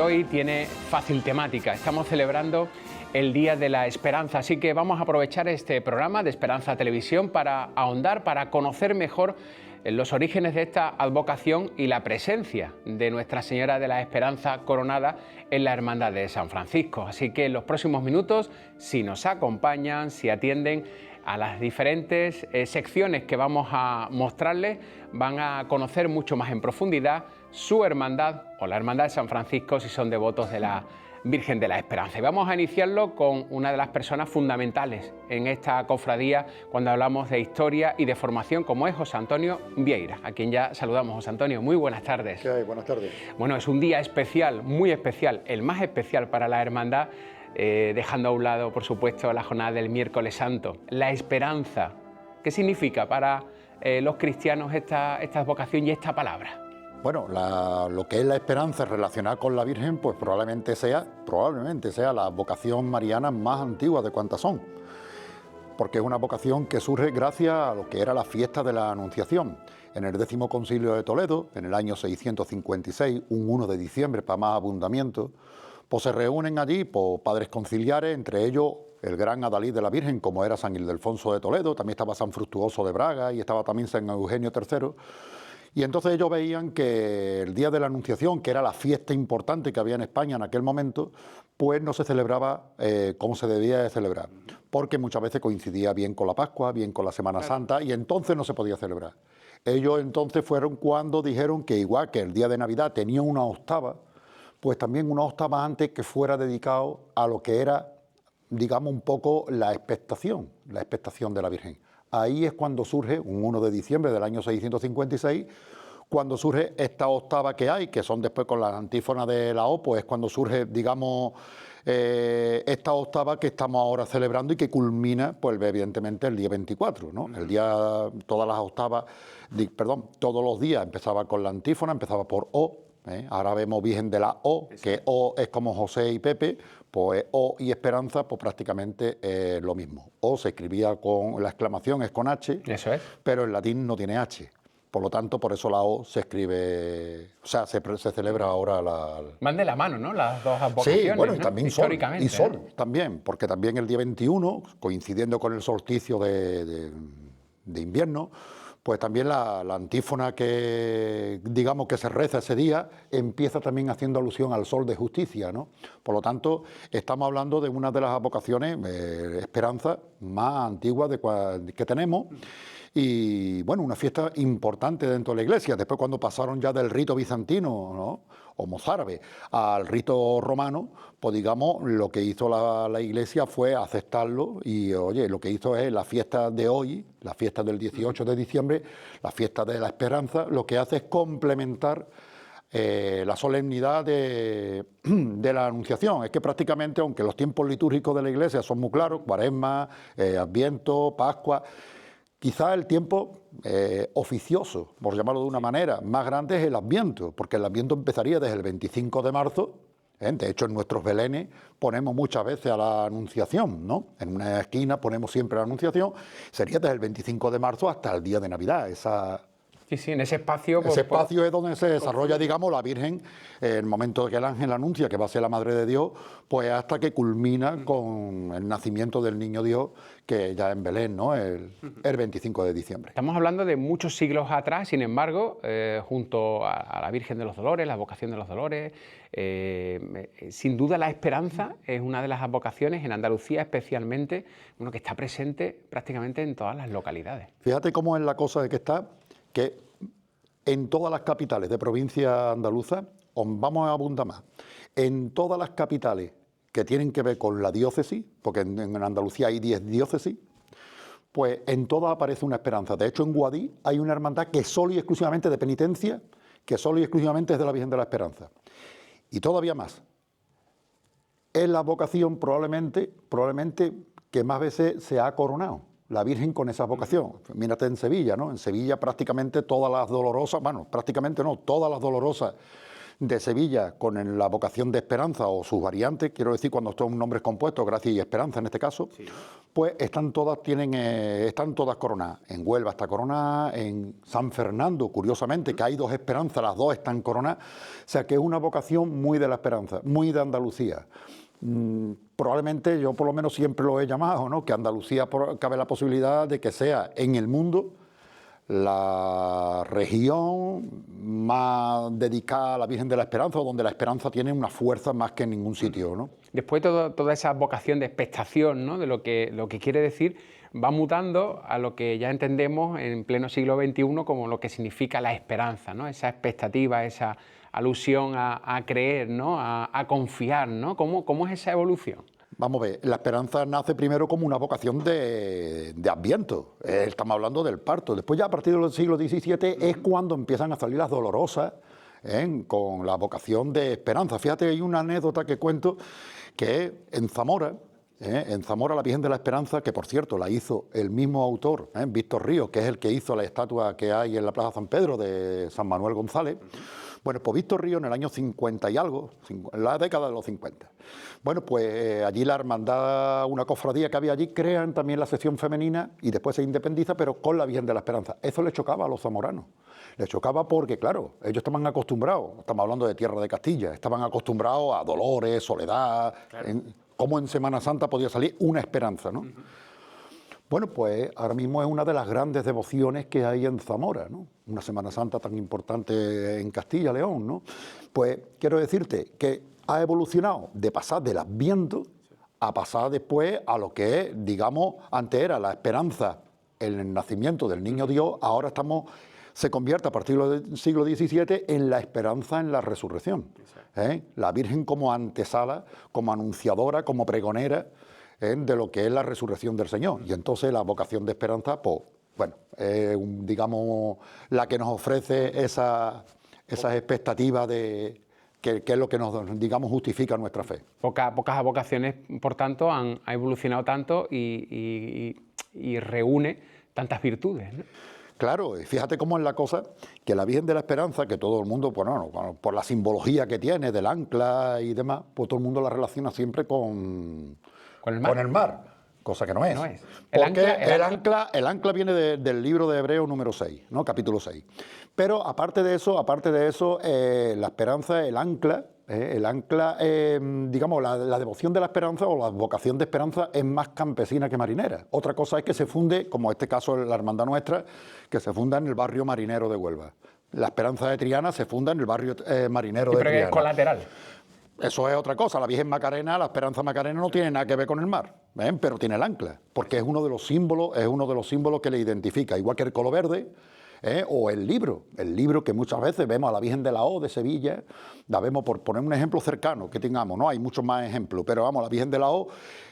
de hoy tiene fácil temática. Estamos celebrando el Día de la Esperanza, así que vamos a aprovechar este programa de Esperanza Televisión para ahondar, para conocer mejor los orígenes de esta advocación y la presencia de Nuestra Señora de la Esperanza coronada en la Hermandad de San Francisco. Así que en los próximos minutos, si nos acompañan, si atienden a las diferentes secciones que vamos a mostrarles, van a conocer mucho más en profundidad su hermandad o la Hermandad de San Francisco si son devotos de la Virgen de la Esperanza. Y vamos a iniciarlo con una de las personas fundamentales en esta cofradía cuando hablamos de historia y de formación, como es José Antonio Vieira, a quien ya saludamos. José Antonio, muy buenas tardes. ¿Qué hay? Buenas tardes. Bueno, es un día especial, muy especial, el más especial para la hermandad, dejando a un lado, por supuesto, la jornada del miércoles santo. La esperanza, ¿qué significa para los cristianos esta vocación y esta palabra? Bueno, lo que es la esperanza relacionada con la Virgen, pues probablemente sea la vocación mariana más antigua de cuantas son, porque es una vocación que surge gracias a lo que era la fiesta de la Anunciación. En el 10º Concilio de Toledo, en el año 656, un 1 de diciembre para más abundamiento, pues se reúnen allí padres conciliares, entre ellos el gran adalid de la Virgen, como era San Ildefonso de Toledo, también estaba San Fructuoso de Braga y estaba también San Eugenio III. Y entonces ellos veían que el Día de la Anunciación, que era la fiesta importante que había en España en aquel momento, pues no se celebraba como se debía de celebrar, porque muchas veces coincidía bien con la Pascua, bien con la Semana Santa, y entonces no se podía celebrar. Ellos entonces fueron cuando dijeron que igual que el día de Navidad tenía una octava, pues también una octava antes que fuera dedicado a lo que era, digamos, un poco la expectación de la Virgen. Ahí es cuando surge, un 1 de diciembre del año 656, cuando surge esta octava que hay, que son después con las antífonas de la O, pues es cuando surge, digamos, esta octava que estamos ahora celebrando y que culmina, pues evidentemente, el día 24, ¿no? El día, todas las octavas, todos los días empezaba con la antífona, empezaba por O. Ahora vemos Virgen de la O, que O es como José y Pepe, pues O y Esperanza, pues prácticamente lo mismo. O se escribía con la exclamación, es con H, eso es, pero en latín no tiene H. Por lo tanto, por eso la O se escribe, o sea, se celebra ahora la... Van de la mano, ¿no?, las dos advocaciones. Sí, bueno, y ¿no? también históricamente, Sol ¿no? también, porque también el día 21, coincidiendo con el solsticio de invierno, pues también la antífona que, digamos, que se reza ese día empieza también haciendo alusión al sol de justicia, ¿no? Por lo tanto, estamos hablando de una de las advocaciones, esperanza, más antiguas que tenemos. Y bueno, una fiesta importante dentro de la Iglesia. Después, cuando pasaron ya del rito bizantino, ¿no?, o mozárabe al rito romano, pues digamos, lo que hizo la Iglesia fue aceptarlo y, oye, lo que hizo es la fiesta de hoy, la fiesta del 18 de diciembre, la fiesta de la esperanza, lo que hace es complementar la solemnidad de la Anunciación. Es que prácticamente, aunque los tiempos litúrgicos de la Iglesia son muy claros, Cuaresma, Adviento, Pascua, quizá el tiempo oficioso, por llamarlo de una manera, más grande es el Adviento, porque el Adviento empezaría desde el 25 de marzo. De hecho, en nuestros belenes ponemos muchas veces a la Anunciación, ¿no? En una esquina ponemos siempre la Anunciación. Sería desde el 25 de marzo hasta el día de Navidad. Sí, en ese espacio... Ese espacio es donde se desarrolla, digamos, la Virgen, en el momento que el ángel anuncia que va a ser la Madre de Dios, pues hasta que culmina con el nacimiento del Niño Dios, que ya en Belén, ¿no?, el 25 de diciembre. Estamos hablando de muchos siglos atrás, sin embargo, junto a la Virgen de los Dolores, la vocación de los Dolores, sin duda la esperanza es una de las advocaciones, en Andalucía especialmente, que está presente prácticamente en todas las localidades. Fíjate cómo es la cosa de que en todas las capitales de provincia andaluza, vamos a abundar más, en todas las capitales que tienen que ver con la diócesis, porque en Andalucía hay 10 diócesis, pues en todas aparece una esperanza. De hecho, en Guadix hay una hermandad que solo y exclusivamente de penitencia, que solo y exclusivamente es de la Virgen de la Esperanza. Y todavía más, es la vocación probablemente que más veces se ha coronado la Virgen con esa vocación. Mírate en Sevilla, ¿no? En Sevilla prácticamente todas las dolorosas, bueno, prácticamente no, todas las dolorosas de Sevilla con la vocación de Esperanza o sus variantes, quiero decir cuando son nombres compuestos, Gracia y Esperanza en este caso, sí, pues están todas coronadas. En Huelva está coronada, en San Fernando, curiosamente, que hay dos Esperanzas, las dos están coronadas, o sea que es una vocación muy de la Esperanza, muy de Andalucía. Probablemente yo por lo menos siempre lo he llamado, ¿no? Que Andalucía cabe la posibilidad de que sea en el mundo la región más dedicada a la Virgen de la Esperanza, o donde la esperanza tiene una fuerza más que en ningún sitio, ¿no? Después toda esa vocación de expectación, ¿no? De lo que quiere decir, va mutando a lo que ya entendemos en pleno siglo XXI como lo que significa la esperanza, ¿no? Esa expectativa, esa alusión a creer, ¿no? A confiar, ¿no? ¿Cómo es esa evolución? Vamos a ver, la esperanza nace primero como una vocación de Adviento. Estamos hablando del parto. Después ya a partir del siglo XVII es cuando empiezan a salir las dolorosas, con la vocación de esperanza. Fíjate, hay una anécdota que cuento que en Zamora la Virgen de la Esperanza, que por cierto la hizo el mismo autor, Víctor Ríos, que es el que hizo la estatua que hay en la Plaza San Pedro de San Manuel González. Bueno, pues Víctor Ríos en el año 50 y algo, en la década de los 50. Bueno, pues allí la hermandad, una cofradía que había allí, crean también la sección femenina y después se independiza, pero con la Virgen de la Esperanza. Eso le chocaba a los zamoranos. Les chocaba porque, claro, ellos estaban acostumbrados, estamos hablando de Tierra de Castilla, estaban acostumbrados a dolores, soledad, claro. Cómo en Semana Santa podía salir una esperanza, ¿no? Bueno, pues ahora mismo es una de las grandes devociones que hay en Zamora, ¿no? Una Semana Santa tan importante en Castilla, León, ¿no? Pues quiero decirte que ha evolucionado de pasar del Adviento a pasar después a lo que es, digamos, antes era la esperanza en el nacimiento del niño Dios, ahora se convierte a partir del siglo XVII en la esperanza en la resurrección. La Virgen como antesala, como anunciadora, como pregonera, de lo que es la resurrección del Señor. Y entonces la vocación de esperanza, pues, bueno, digamos, la que nos ofrece esas expectativas de que es lo que nos, digamos, justifica nuestra fe. Pocas vocaciones, por tanto, ha evolucionado tanto y reúne tantas virtudes, ¿no? Claro, fíjate cómo es la cosa, que la Virgen de la Esperanza, que todo el mundo, bueno, por la simbología que tiene del ancla y demás, pues todo el mundo la relaciona siempre con el mar, cosa que no es. Porque el ancla viene del libro de Hebreos número 6, ¿no? Capítulo 6. Pero aparte de eso, la esperanza, el ancla, digamos, la devoción de la esperanza o la vocación de esperanza es más campesina que marinera. Otra cosa es que se funde, como en este caso la hermandad nuestra, que se funda en el barrio marinero de Huelva. La esperanza de Triana se funda en el barrio marinero de Triana. Pero es colateral. Eso es otra cosa. La Virgen Macarena, la Esperanza Macarena no tiene nada que ver con el mar, pero tiene el ancla, porque es uno de los símbolos que le identifica, igual que el colo verde, o el libro que muchas veces vemos a la Virgen de la O de Sevilla, la vemos, por poner un ejemplo cercano que tengamos, ¿no? Hay muchos más ejemplos, pero vamos, la Virgen de la O,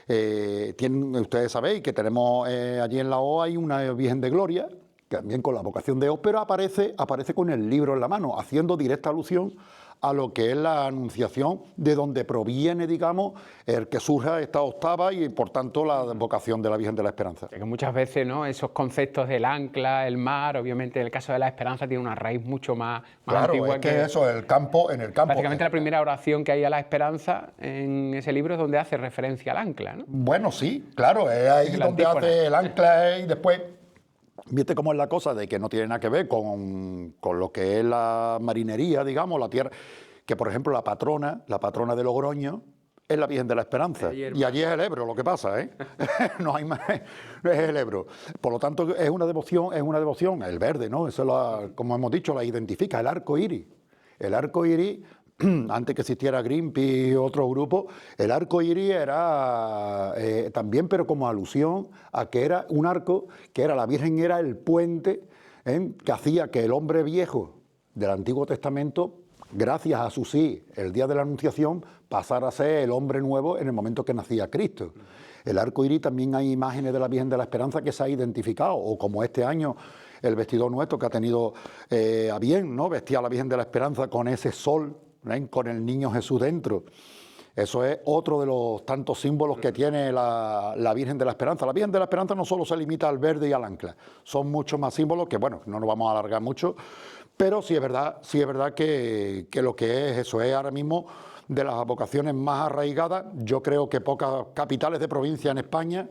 ustedes sabéis que tenemos allí en la O hay una Virgen de Gloria, también con la vocación de O, pero aparece con el libro en la mano, haciendo directa alusión a lo que es la anunciación, de donde proviene, digamos, el que surja esta octava y, por tanto, la vocación de la Virgen de la Esperanza. Que muchas veces, ¿no?, esos conceptos del ancla, el mar, obviamente en el caso de la Esperanza tiene una raíz mucho más antigua. Claro, es que eso, en el campo... Prácticamente la primera oración que hay a la Esperanza en ese libro es donde hace referencia al ancla, ¿no? Bueno, sí, claro, es ahí donde hace el ancla y después... Viste cómo es la cosa de que no tiene nada que ver con lo que es la marinería, digamos, la tierra, que por ejemplo la patrona de Logroño es la Virgen de la Esperanza, y allí es el Ebro lo que pasa, no hay más, es el Ebro. Por lo tanto es una devoción, el verde, ¿no? Eso como hemos dicho, la identifica, el arco iris. El arco iris, antes que existiera Greenpeace y otro grupo, el arco iris era también, pero como alusión a que era un arco, que era la Virgen, era el puente que hacía que el hombre viejo del Antiguo Testamento, gracias a su sí, el día de la Anunciación, pasara a ser el hombre nuevo en el momento que nacía Cristo. El arco iris también hay imágenes de la Virgen de la Esperanza que se ha identificado, o como este año el vestidor nuestro que ha tenido a bien, ¿no?, vestir a la Virgen de la Esperanza con ese sol, con el niño Jesús dentro. Eso es otro de los tantos símbolos que tiene la Virgen de la Esperanza. La Virgen de la Esperanza no solo se limita al verde y al ancla, son muchos más símbolos que, bueno, no nos vamos a alargar mucho, Pero sí es verdad que lo que es eso es ahora mismo de las vocaciones más arraigadas. Yo creo que pocas capitales de provincia en España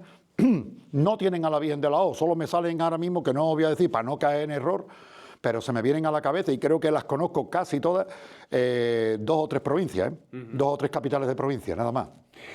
no tienen a la Virgen de la O. Solo me salen ahora mismo, que no os voy a decir para no caer en error, pero se me vienen a la cabeza y creo que las conozco casi todas, 2 o 3 provincias, 2 o 3 capitales de provincia, nada más.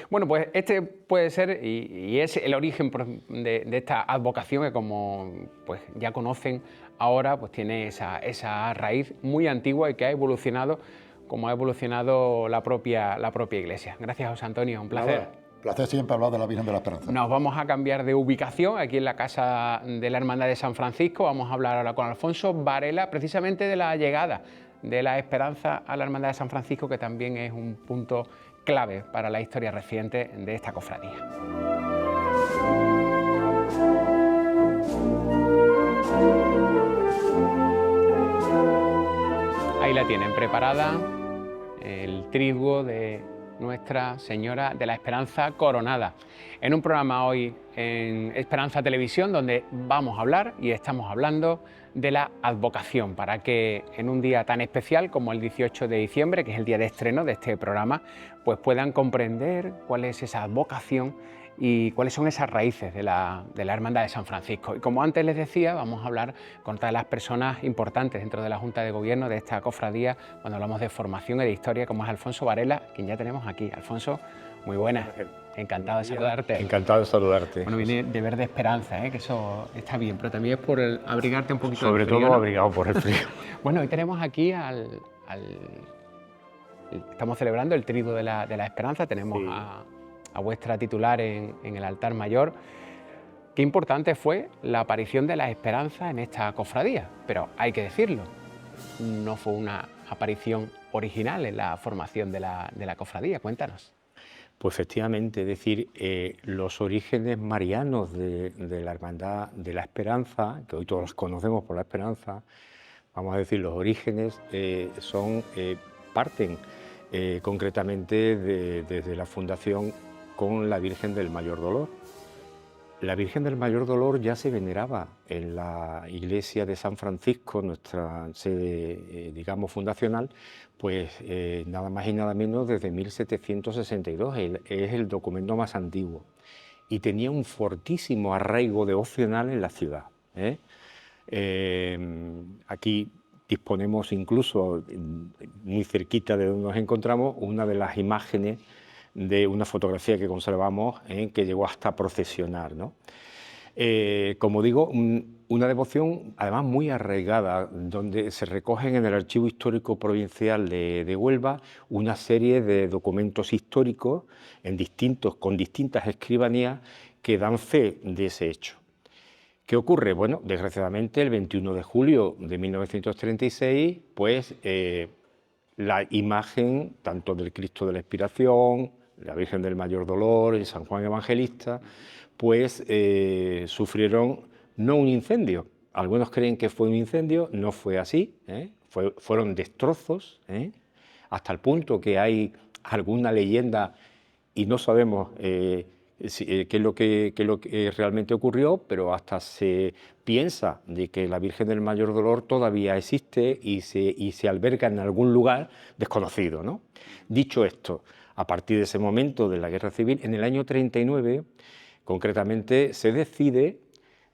Bueno, pues este puede ser y es el origen de esta advocación que, como pues ya conocen ahora, pues tiene esa raíz muy antigua y que ha evolucionado como ha evolucionado la propia Iglesia. Gracias, José Antonio, un placer. Nada, placer siempre hablar de la Virgen de la Esperanza. Nos vamos a cambiar de ubicación aquí en la casa de la Hermandad de San Francisco. Vamos a hablar ahora con Alfonso Varela, precisamente de la llegada de la Esperanza a la Hermandad de San Francisco, que también es un punto clave para la historia reciente de esta cofradía. Ahí la tienen preparada, el triduo de Nuestra Señora de la Esperanza coronada, en un programa hoy en Esperanza Televisión, donde vamos a hablar y estamos hablando de la advocación, para que en un día tan especial como el 18 de diciembre, que es el día de estreno de este programa, pues puedan comprender cuál es esa advocación y cuáles son esas raíces de la Hermandad de San Francisco. Y como antes les decía, vamos a hablar con todas las personas importantes dentro de la Junta de Gobierno de esta cofradía, cuando hablamos de formación y de historia, como es Alfonso Varela, quien ya tenemos aquí. Alfonso, muy buenas. Encantado de saludarte. Encantado de saludarte. Bueno, viene de verde esperanza, que eso está bien, pero también es por abrigarte un poquito. Sobre del frío, todo ¿no? abrigado por el frío. Bueno, hoy tenemos aquí estamos celebrando el triduo de la Esperanza, tenemos Sí. a vuestra titular en el altar mayor. Qué importante fue la aparición de la Esperanza en esta cofradía, pero hay que decirlo, no fue una aparición original en la formación de la cofradía. Cuéntanos. Pues efectivamente, es decir, los orígenes marianos de la Hermandad de la Esperanza, que hoy todos conocemos por la Esperanza, vamos a decir, los orígenes parten concretamente desde la fundación con la Virgen del Mayor Dolor. La Virgen del Mayor Dolor ya se veneraba en la iglesia de San Francisco, nuestra sede, digamos, fundacional, pues nada más y nada menos desde 1762, es el documento más antiguo, y tenía un fortísimo arraigo devocional en la ciudad. Aquí disponemos incluso, muy cerquita de donde nos encontramos, una de las imágenes de una fotografía que conservamos que llegó hasta procesionar, ¿no? Como digo, una devoción además muy arraigada, donde se recogen en el Archivo Histórico Provincial de Huelva una serie de documentos históricos con distintas escribanías que dan fe de ese hecho. ¿Qué ocurre? Bueno, desgraciadamente el 21 de julio de 1936, pues la imagen tanto del Cristo de la Expiración, la Virgen del Mayor Dolor y San Juan Evangelista, pues sufrieron no un incendio. Algunos creen que fue un incendio, no fue así, fueron destrozos, hasta el punto que hay alguna leyenda y no sabemos qué es lo que realmente ocurrió, pero hasta se piensa de que la Virgen del Mayor Dolor todavía existe y se alberga en algún lugar desconocido, ¿no? Dicho esto, a partir de ese momento de la Guerra Civil, en el año 39, concretamente, se decide,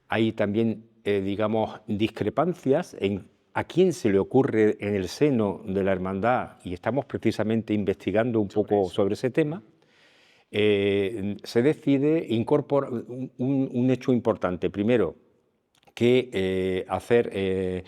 hay también, digamos, discrepancias en a quién se le ocurre en el seno de la hermandad, y estamos precisamente investigando un poco sobre ese tema. Se decide incorporar un hecho importante. Primero, que hacer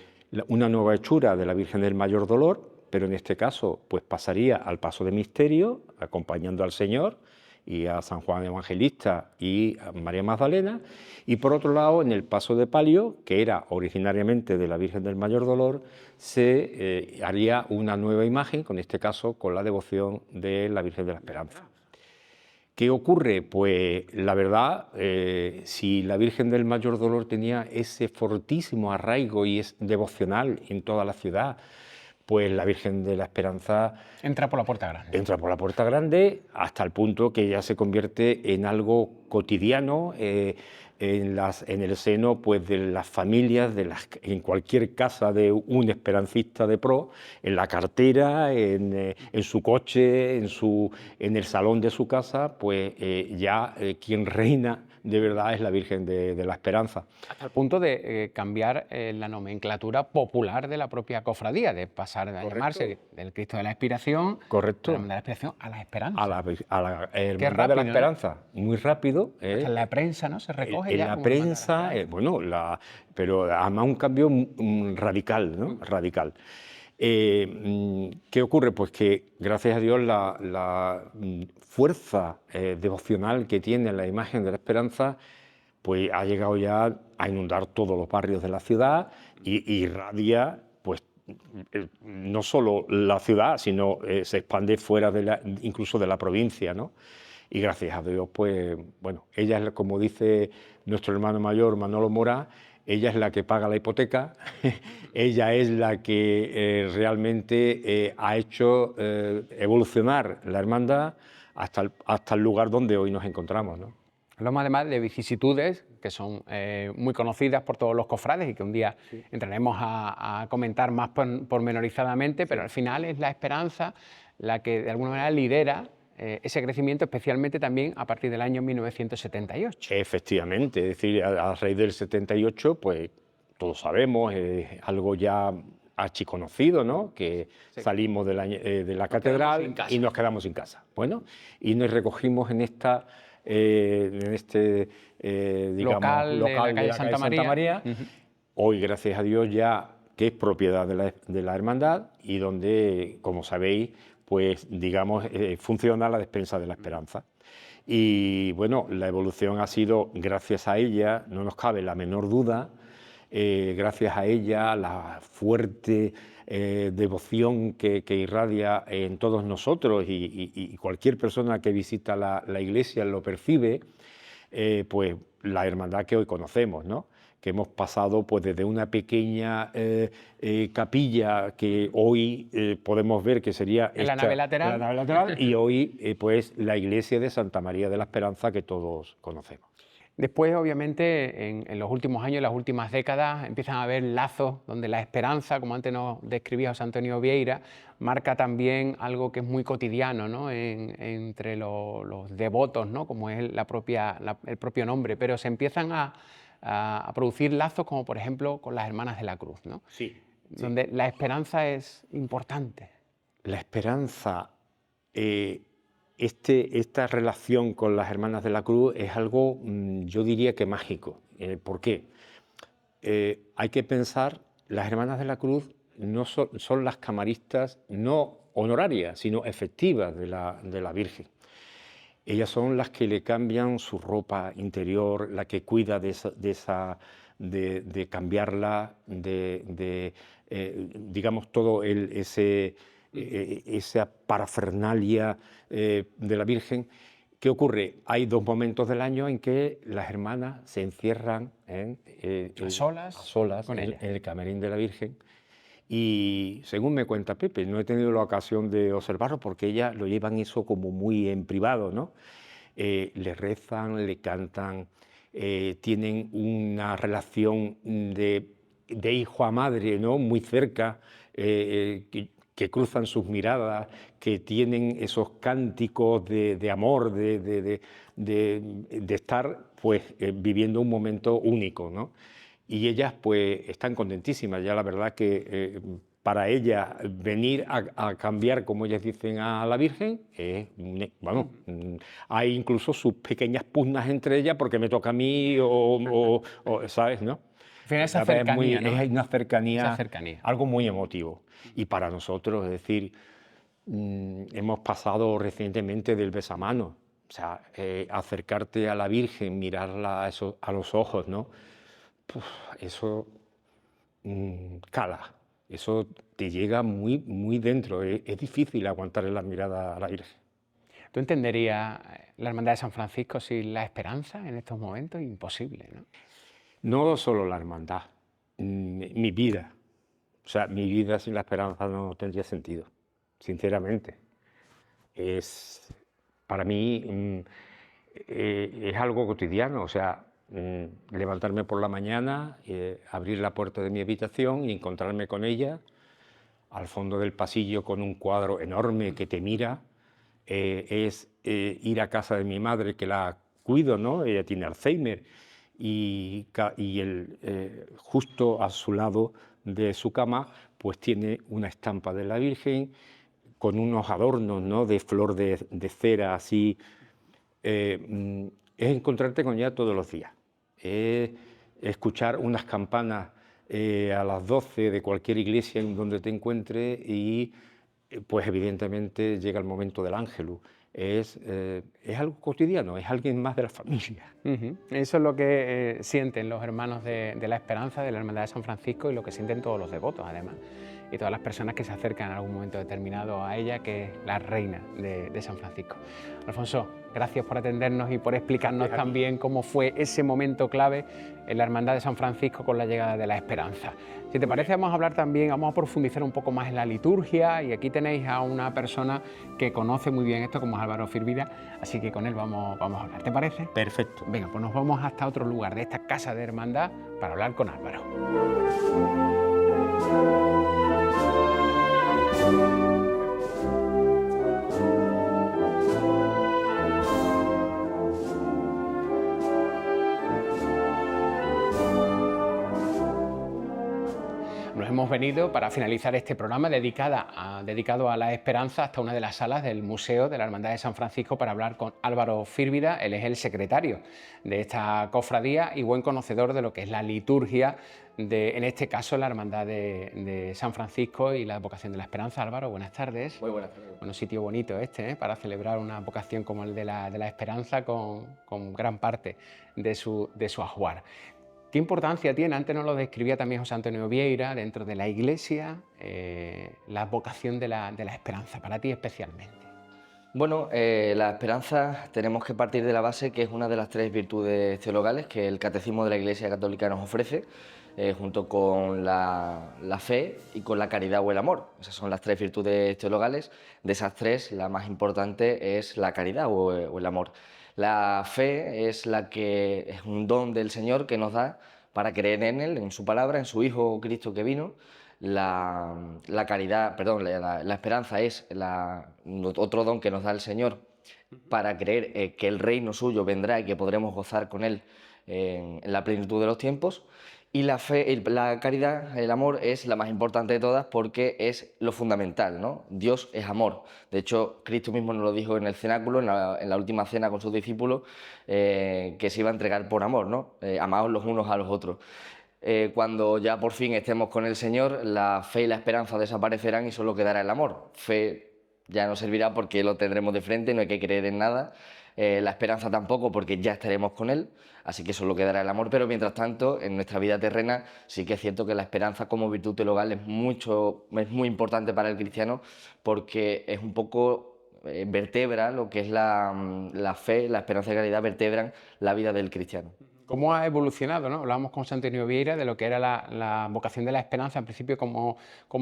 una nueva hechura de la Virgen del Mayor Dolor, pero en este caso pues pasaría al paso de misterio, acompañando al Señor y a San Juan Evangelista y a María Magdalena, y por otro lado, en el paso de palio, que era originariamente de la Virgen del Mayor Dolor, se haría una nueva imagen, en este caso con la devoción de la Virgen de la Esperanza. ¿Qué ocurre? Pues la verdad, si la Virgen del Mayor Dolor tenía ese fortísimo arraigo y es devocional en toda la ciudad, pues la Virgen de la Esperanza entra por la puerta grande. Entra por la puerta grande hasta el punto que ya se convierte en algo cotidiano, en el seno pues, de las familias, en cualquier casa de un esperancista de pro, en la cartera, en su coche, en el salón de su casa, pues ya quien reina de verdad es la Virgen de la Esperanza. Hasta el punto de cambiar la nomenclatura popular de la propia cofradía, de pasar a llamarse del Cristo de la Expiración, Correcto. de la Expiración a la Esperanza. A la Hermandad rápido, de la ¿no? Esperanza, muy rápido. Hasta en la prensa, ¿no? Se recoge En ya la como Hermandad de la prensa, Esperanza. bueno, pero además un cambio radical, ¿no? Radical. ¿Qué ocurre? Pues que gracias a Dios la fuerza devocional que tiene la imagen de la Esperanza pues ha llegado ya a inundar todos los barrios de la ciudad y irradia pues no solo la ciudad, sino se expande fuera incluso de la provincia, ¿no? Y gracias a Dios, pues bueno, ella es, como dice nuestro hermano mayor Manolo Mora, ella es la que paga la hipoteca, ella es la que realmente ha hecho evolucionar la hermandad hasta el lugar donde hoy nos encontramos, ¿no? Hablamos además de vicisitudes que son muy conocidas por todos los cofrades y que un día entraremos a comentar más pormenorizadamente, pero al final es la Esperanza la que de alguna manera lidera ese crecimiento, especialmente también a partir del año 1978. Efectivamente, es decir, a raíz del 78, pues todos sabemos, es algo ya archiconocido, ¿no? Que salimos de la catedral y nos quedamos sin casa. Bueno, y nos recogimos en este local de la calle Santa María. Hoy, gracias a Dios, ya que es propiedad de la hermandad y donde, como sabéis, pues digamos, funciona la despensa de la Esperanza. Y bueno, la evolución ha sido gracias a ella, no nos cabe la menor duda, gracias a ella, la fuerte devoción que irradia en todos nosotros y cualquier persona que visita la iglesia lo percibe, pues la hermandad que hoy conocemos, ¿no? Que hemos pasado pues desde una pequeña capilla que hoy podemos ver que sería la nave lateral, y hoy pues la iglesia de Santa María de la Esperanza que todos conocemos. Después, obviamente, en los últimos años, en las últimas décadas, empiezan a haber lazos donde la esperanza, como antes nos describía José Antonio Vieira, marca también algo que es muy cotidiano, ¿no? Entre los devotos, ¿no? Como es el propio nombre, pero se empiezan a producir lazos como por ejemplo con las Hermanas de la Cruz, ¿no? Sí. Donde la esperanza es importante. La esperanza, esta relación con las Hermanas de la Cruz es algo, yo diría que mágico. ¿Por qué? Hay que pensar, las Hermanas de la Cruz no son las camaristas no honorarias, sino efectivas de la Virgen. Ellas son las que le cambian su ropa interior, la que cuida de cambiarla, digamos, todo esa parafernalia de la Virgen. ¿Qué ocurre? Hay dos momentos del año en que las hermanas se encierran a solas con en ella. el camerín de la Virgen. Y según me cuenta Pepe, no he tenido la ocasión de observarlo porque ellas lo llevan eso como muy en privado, ¿no? Le rezan, le cantan, tienen una relación de hijo a madre, ¿no? Muy cerca, que cruzan sus miradas, que tienen esos cánticos de amor, de estar pues, viviendo un momento único, ¿no? Y ellas pues están contentísimas, ya la verdad que para ellas venir a cambiar, como ellas dicen, a la Virgen, bueno, hay incluso sus pequeñas pugnas entre ellas porque me toca a mí o ¿sabes? ¿No? Al final esa cercanía, ¿no? Es una cercanía, esa cercanía, algo muy emotivo. Y para nosotros, es decir, hemos pasado recientemente del besamano, o sea, acercarte a la Virgen, mirarla a los ojos, ¿no? Eso cala, eso te llega muy, muy dentro, es difícil aguantarle la mirada a la Virgen. ¿Tú entenderías la Hermandad de San Francisco sin la esperanza en estos momentos? Imposible, ¿no? No solo la hermandad, mi vida. O sea, mi vida sin la esperanza no tendría sentido, sinceramente. Para mí es algo cotidiano, o sea, levantarme por la mañana, abrir la puerta de mi habitación y encontrarme con ella al fondo del pasillo con un cuadro enorme que te mira. Ir a casa de mi madre, que la cuido, ¿no? Ella tiene Alzheimer, y justo a su lado de su cama pues tiene una estampa de la Virgen con unos adornos, ¿no?, de flor de cera, así. Es encontrarte con ella todos los días, es escuchar unas campanas a las 12 de cualquier iglesia en donde te encuentres y pues evidentemente llega el momento del Ángelus. Es algo cotidiano, es alguien más de la familia. Eso es lo que sienten los hermanos de la Esperanza, de la Hermandad de San Francisco, y lo que sienten todos los devotos, además, y todas las personas que se acercan en algún momento determinado a ella, que es la reina de San Francisco. Alfonso, gracias por atendernos y por explicarnos también cómo fue ese momento clave en la Hermandad de San Francisco con la llegada de la Esperanza. Si te parece, vamos a hablar también, vamos a profundizar un poco más en la liturgia, y aquí tenéis a una persona que conoce muy bien esto, como es Álvaro Firvida, así que con él vamos a hablar. ¿Te parece? Perfecto. Venga, pues nos vamos hasta otro lugar de esta casa de hermandad para hablar con Álvaro. Nos hemos venido para finalizar este programa dedicado a la Esperanza hasta una de las salas del Museo de la Hermandad de San Francisco para hablar con Álvaro Firvida. Él es el secretario de esta cofradía y buen conocedor de lo que es la liturgia en este caso, la Hermandad de San Francisco y la Vocación de la Esperanza. Álvaro, buenas tardes. Muy buenas tardes. Bueno, sitio bonito este, para celebrar una vocación como el de la Esperanza con gran parte de su ajuar. ¿Qué importancia tiene? Antes nos lo describía también José Antonio Vieira, dentro de la Iglesia, la vocación de la Esperanza, para ti especialmente. Bueno, la esperanza tenemos que partir de la base que es una de las 3 virtudes teologales que el Catecismo de la Iglesia Católica nos ofrece, junto con la fe y con la caridad o el amor. Esas son las 3 virtudes teologales. De esas 3, la más importante es la caridad o el amor. La fe es es un don del Señor que nos da para creer en Él, en su palabra, en su Hijo Cristo que vino. La esperanza es otro don que nos da el Señor para creer que el reino suyo vendrá y que podremos gozar con Él en la plenitud de los tiempos. Y la fe, la caridad, el amor, es la más importante de todas porque es lo fundamental, ¿no? Dios es amor. De hecho, Cristo mismo nos lo dijo en el cenáculo, en la última cena con sus discípulos, que se iba a entregar por amor, ¿no? Amaos los unos a los otros. Cuando ya por fin estemos con el Señor, la fe y la esperanza desaparecerán y solo quedará el amor. Fe ya no servirá porque lo tendremos de frente, no hay que creer en nada. La esperanza tampoco, porque ya estaremos con Él, así que solo quedará el amor. Pero mientras tanto, en nuestra vida terrena, sí que es cierto que la esperanza como virtud teologal es muy importante para el cristiano, porque es un poco vertebra lo que es la fe, la esperanza y la caridad, vertebran la vida del cristiano. ¿Cómo ha evolucionado, ¿no? Hablábamos con José Antonio Vieira de lo que era la vocación de la Esperanza, en principio como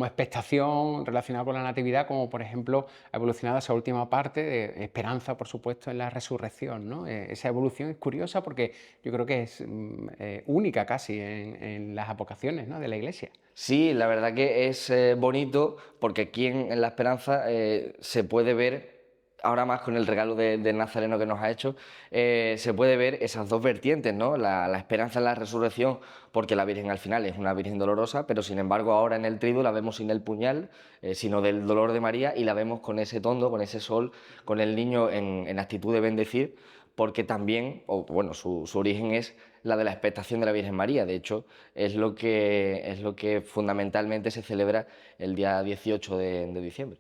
expectación relacionada con la Natividad, como por ejemplo ha evolucionado esa última parte de esperanza, por supuesto, en la resurrección, ¿no? Esa evolución es curiosa porque yo creo que es única casi en las vocaciones, ¿no?, de la Iglesia. Sí, la verdad que es bonito porque aquí en la Esperanza se puede ver, ahora más con el regalo del Nazareno que nos ha hecho, se puede ver esas 2 vertientes, ¿no? La esperanza en la resurrección, porque la Virgen al final es una Virgen dolorosa, pero sin embargo ahora en el triduo la vemos sin el puñal, sino del dolor de María, y la vemos con ese tondo, con ese sol, con el niño en actitud de bendecir, porque también, su origen es la de la expectación de la Virgen María. De hecho, es lo que fundamentalmente se celebra el día 18 de diciembre.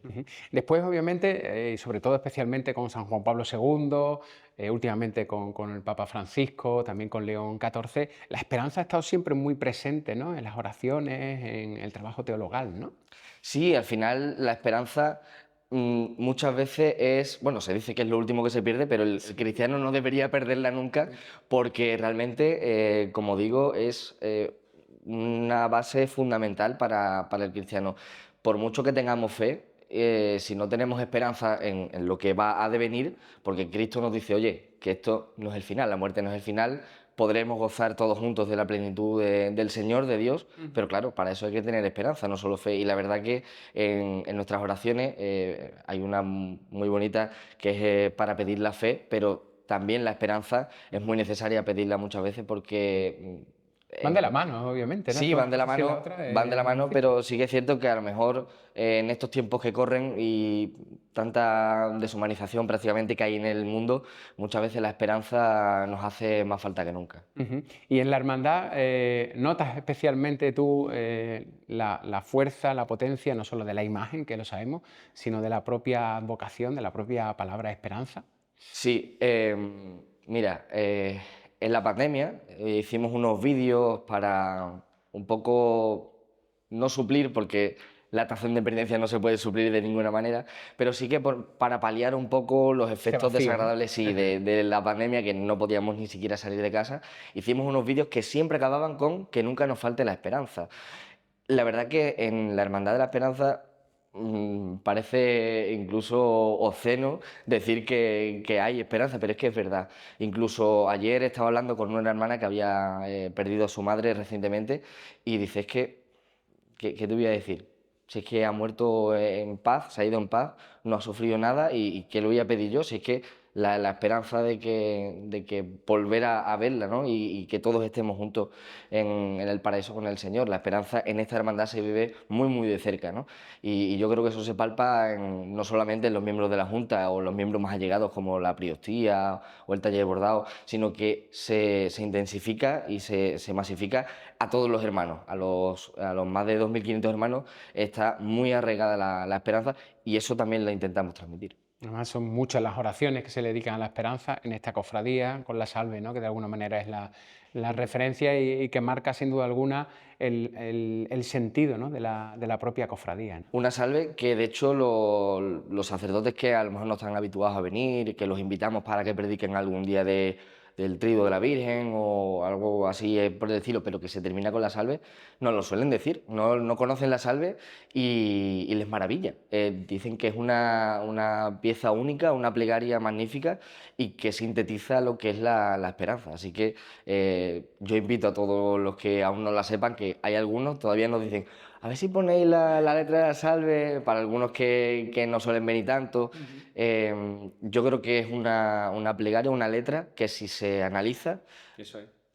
Después, obviamente, y sobre todo especialmente con San Juan Pablo II, últimamente con el Papa Francisco, también con León XIV, la esperanza ha estado siempre muy presente, ¿no?, en las oraciones, en el trabajo teologal, ¿no? Sí, al final la esperanza muchas veces se dice que es lo último que se pierde, pero el cristiano no debería perderla nunca, porque realmente, como digo, es una base fundamental para el cristiano. Por mucho que tengamos fe, si no tenemos esperanza en lo que va a devenir, porque Cristo nos dice, oye, que esto no es el final, la muerte no es el final, podremos gozar todos juntos de la plenitud del Señor, de Dios, pero claro, para eso hay que tener esperanza, no solo fe. Y la verdad que en nuestras oraciones hay una muy bonita que es para pedir la fe, pero también la esperanza es muy necesaria pedirla muchas veces porque... Van de la mano, obviamente, ¿no? Sí, van de la mano, pero sí que es cierto que a lo mejor en estos tiempos que corren y tanta deshumanización prácticamente que hay en el mundo, muchas veces la esperanza nos hace más falta que nunca. Y en la hermandad, ¿notas especialmente tú la fuerza, la potencia, no solo de la imagen, que lo sabemos, sino de la propia vocación, de la propia palabra esperanza? Sí, mira, en la pandemia hicimos unos vídeos para un poco no suplir, porque la tasa de dependencia no se puede suplir de ninguna manera, pero sí que para paliar un poco los efectos vacío, ¿no? desagradables sí, de la pandemia, que no podíamos ni siquiera salir de casa, hicimos unos vídeos que siempre acababan con que nunca nos falte la esperanza. La verdad que en la Hermandad de la Esperanza parece incluso obsceno decir que hay esperanza, pero es que es verdad. Incluso ayer estaba hablando con una hermana que había perdido a su madre recientemente y dice, es que, ¿qué te voy a decir? Si es que ha muerto en paz, se ha ido en paz, no ha sufrido nada y ¿qué le voy a pedir yo? Si es que la esperanza de que volver a verla, ¿no? Y que todos estemos juntos en el paraíso con el Señor. La esperanza en esta hermandad se vive muy, muy de cerca, ¿no? Y yo creo que eso se palpa no solamente en los miembros de la Junta o los miembros más allegados como la Priostía o el taller de bordado, sino que se intensifica y se masifica a todos los hermanos, a los más de 2.500 hermanos, está muy arraigada la esperanza y eso también lo intentamos transmitir. Además, son muchas las oraciones que se le dedican a la esperanza en esta cofradía, con la salve, ¿no? Que de alguna manera es la referencia y que marca sin duda alguna el sentido, ¿no? de la propia cofradía, ¿no? Una salve que de hecho los sacerdotes que a lo mejor no están habituados a venir, que los invitamos para que prediquen algún día del Triduo de la Virgen o algo así por decirlo, pero que se termina con la salve, nos lo suelen decir, no conocen la salve y les maravilla. Dicen que es una pieza única, una plegaria magnífica y que sintetiza lo que es la esperanza. Así que yo invito a todos los que aún no la sepan, que hay algunos, todavía nos dicen, a ver si ponéis la letra de la salve, para algunos que no suelen venir tanto. Yo creo que es una plegaria, una letra que si se analiza,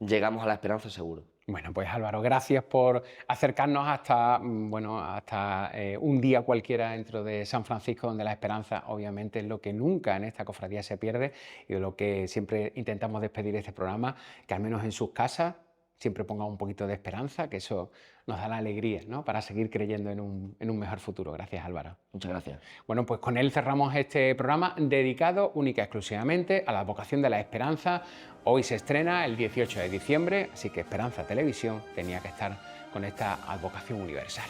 llegamos a la esperanza seguro. Bueno, pues Álvaro, gracias por acercarnos hasta un día cualquiera dentro de San Francisco, donde la esperanza obviamente es lo que nunca en esta cofradía se pierde y de lo que siempre intentamos despedir este programa, que al menos en sus casas siempre pongan un poquito de esperanza, que eso nos da la alegría, ¿no? Para seguir creyendo en un mejor futuro. Gracias, Álvaro. Muchas gracias. Bueno, pues con él cerramos este programa dedicado única y exclusivamente a la vocación de la esperanza. Hoy se estrena el 18 de diciembre, así que Esperanza Televisión tenía que estar con esta advocación universal.